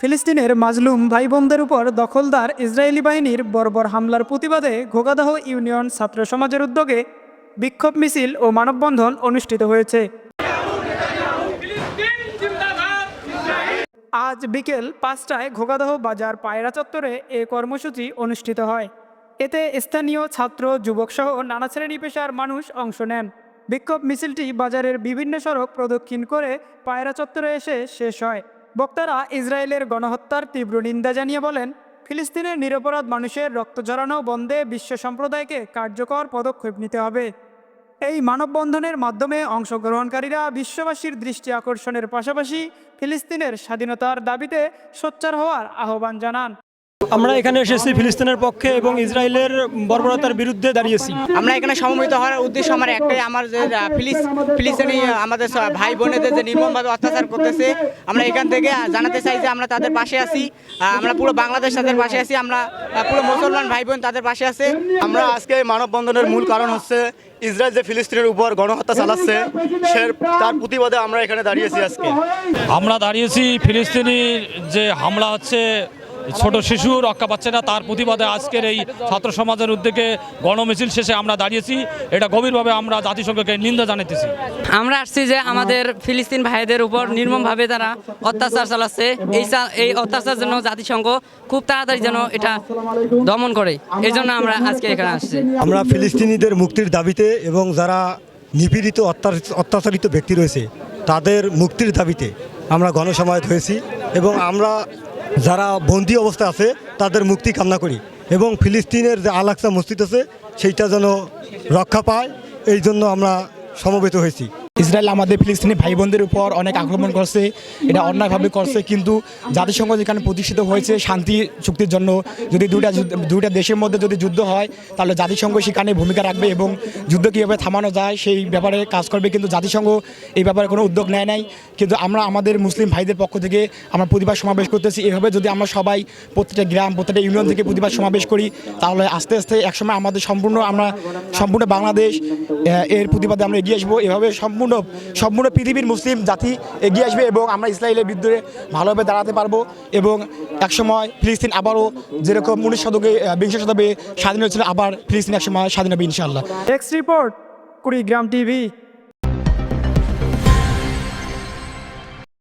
ফিলিস্তিনের মাজলুম ভাই বোনদের উপর দখলদার ইসরায়েলি বাহিনীর বর্বর হামলার প্রতিবাদে ঘোগাদহ ইউনিয়ন ছাত্র সমাজের উদ্যোগে বিক্ষোভ মিছিল ও মানববন্ধন অনুষ্ঠিত হয়েছে। আজ বিকেল 5টায় ঘোগাদহ বাজার পায়রা চত্বরে এ কর্মসূচি অনুষ্ঠিত হয়। এতে স্থানীয় ছাত্র, যুবক সহ নানা শ্রেণী পেশার মানুষ অংশ নেন। বিক্ষোভ মিছিলটি বাজারের বিভিন্ন সড়ক প্রদক্ষিণ করে পায়রা চত্বরে এসে শেষ হয়। বক্তারা ইসরায়েলের গণহত্যার তীব্র নিন্দা জানিয়ে বলেন, ফিলিস্তিনের নিরপরাধ মানুষের রক্ত ঝরানো বন্ধে বিশ্ব সম্প্রদায়কে কার্যকর পদক্ষেপ নিতে হবে। এই মানববন্ধনের মাধ্যমে অংশগ্রহণকারীরা বিশ্ববাসীর দৃষ্টি আকর্ষণের পাশাপাশি ফিলিস্তিনের স্বাধীনতার দাবিতে সোচ্চার হওয়ার আহ্বান জানান। আমরা এখানে এসেছি ফিলিস্তিনের পক্ষে এবং ইসরায়েলের বর্বরতার বিরুদ্ধে দাঁড়িয়েছি। আমরা এখানে সমবেত হওয়ার উদ্দেশ্য আমার একটাই, আমার যে ফিলিস্তিনি আমাদের ভাই বোনেদের যে নির্মমভাবে অত্যাচার করতেছে, আমরা এখান থেকে জানাতে চাই যে আমরা তাদের পাশে আছি। আমরা পুরো বাংলাদেশ তাদের পাশে আছি, আমরা পুরো মুসলমান ভাই বোন তাদের পাশে আছে। আমরা আজকে এই মানববন্ধনের মূল কারণ হচ্ছে ইসরায়েল যে ফিলিস্তিনের উপর গণহত্যা চালাচ্ছে তার প্রতিবাদে আমরা এখানে দাঁড়িয়েছি। আজকে আমরা দাঁড়িয়েছি ফিলিস্তিনির যে হামলা হচ্ছে, ছোট শিশু রক্ষা পাচ্ছে না, তার প্রতিবাদে আজকের এই ছাত্র সমাজের উদ্যোগে গণমিছিল শেষে আমরা দাঁড়িয়েছি। এটা গভীরভাবে আমরা জাতিসংঘকে নিন্দা জানাতেছি। আমরা আসছি যে আমাদের ফিলিস্তিন ভাইদের উপর নির্মমভাবে তারা অত্যাচার চালাচ্ছে, এই অত্যাচার জন্য জাতিসংঘ খুব তাড়াতাড়ি যেন এটা দমন করে, এই জন্য আমরা আজকে এখানে আসছি। আমরা ফিলিস্তিনিদের মুক্তির দাবিতে এবং যারা নিপীড়িত অত্যাচারিত ব্যক্তি রয়েছে তাদের মুক্তির দাবিতে আমরা গণসমাবেত হয়েছি এবং আমরা যারা বন্দী অবস্থায় আছে তাদের মুক্তি কামনা করি এবং ফিলিস্তিনের যে আল আকসা মসজিদ আছে সেইটা যেন রক্ষা পায়, এই জন্য আমরা সমবেত হয়েছি। ইসরায়েল আমাদের ফিলিস্তিনি ভাই বোনদের উপর অনেক আক্রমণ করছে, এটা অন্যায়ভাবে করছে, কিন্তু জাতিসংঘ যেখানে প্রতিষ্ঠিত হয়েছে শান্তি চুক্তির জন্য, যদি দুইটা দেশের মধ্যে যদি যুদ্ধ হয় তাহলে জাতিসংঘ সেখানে ভূমিকা রাখবে এবং যুদ্ধ কীভাবে থামানো যায় সেই ব্যাপারে কাজ করবে, কিন্তু জাতিসংঘ এই ব্যাপারে কোনো উদ্যোগ নেয় নাই। কিন্তু আমরা আমাদের মুসলিম ভাইদের পক্ষ থেকে আমরা প্রতিবাদ সমাবেশ করতেছি। এভাবে যদি আমরা সবাই প্রত্যেকটা গ্রাম, প্রত্যেকটা ইউনিয়ন থেকে প্রতিবাদ সমাবেশ করি তাহলে আস্তে আস্তে একসময় আমাদের সম্পূর্ণ বাংলাদেশ এর প্রতিবাদে আমরা এগিয়ে আসবো। এভাবে সম্পূর্ণ পৃথিবীর মুসলিম জাতি এগিয়ে আসবে এবং আমরা ইসরায়েলের বিরুদ্ধে ভালোভাবে দাঁড়াতে পারবো এবং একসময় ফিলিস্তিন আবারও যেরকম 19 শতকে 20 শতকে স্বাধীন হয়েছিল, আবার ফিলিস্তিন একসময় স্বাধীন হবে ইনশাআল্লাহ। Desk report, Kurigram TV.